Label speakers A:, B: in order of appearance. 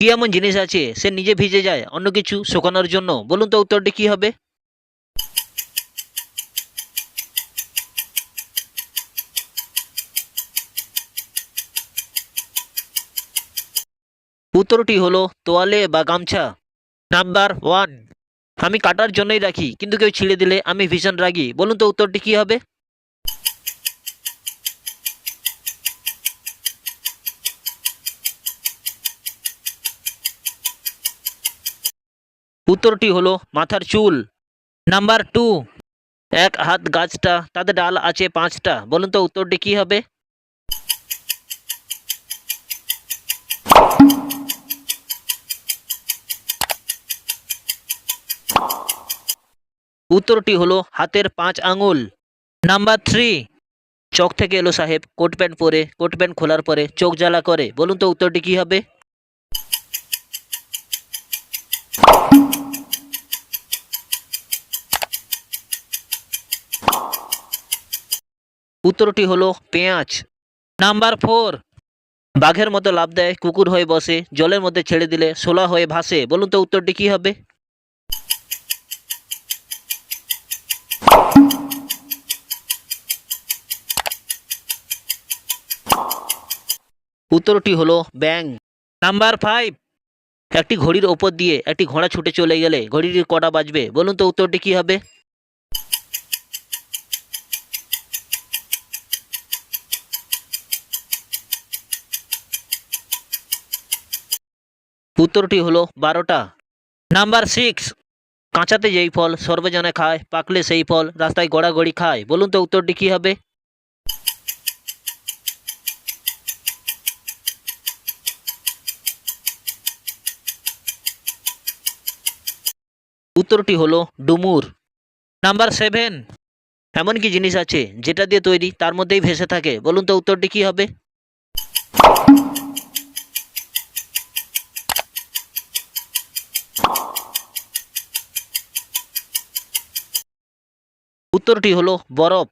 A: কি এমন জিনিস আছে সে নিজে ভিজে যায় অন্য কিছু শুকানোর জন্য? বলুন তো উত্তরটি কি হবে? উত্তরটি হলো তোয়ালে বা গামছা। নাম্বার ওয়ান, আমি কাটার জন্যই রাখি কিন্তু কেউ ছিঁড়ে দিলে আমি ভীষণ রাগী। বলুন তো উত্তরটি কি হবে? উত্তরটি হলো মাথার চুল। নাম্বার টু, এক হাত গাছটা তাতে ডাল আছে পাঁচটা। বলুন তো উত্তরটি কি হবে? উত্তরটি হলো হাতের পাঁচ আঙুল। নাম্বার থ্রি, চক থেকে এলো সাহেব কোট প্যান্ট পরে, কোট প্যান্ট খোলার পরে চোখ জ্বালা করে। বলুন তো উত্তরটি কি হবে? উত্তরটি হলো পেঁয়াজ। নাম্বার ফোর, বাঘের মতো লাফ দেয় কুকুর হয়ে বসে, জলের মধ্যে ছেড়ে দিলে শোলা হয়ে ভাসে। বলুন তো উত্তরটি কি হবে? উত্তরটি হলো ব্যাঙ। নাম্বার ফাইভ, একটি ঘড়ির ওপর দিয়ে একটি ঘোড়া ছুটে চলে গেলে ঘড়িটির কটা বাজবে? বলুন তো উত্তরটি কি হবে? উত্তরটি হলো 12টা। নাম্বার সিক্স, কাঁচাতে যেই ফল সর্বজনে খায়, পাকলে সেই ফল রাস্তায় গড়াগড়ি খায়। বলুন তো উত্তরটি কি হবে? উত্তরটি হলো ডুমুর। নাম্বার সেভেন, এমন কি জিনিস আছে যেটা দিয়ে তৈরি তার মধ্যেই ভেসে থাকে? বলুন তো উত্তরটি কি হবে? উত্তরটি হলো বরফ।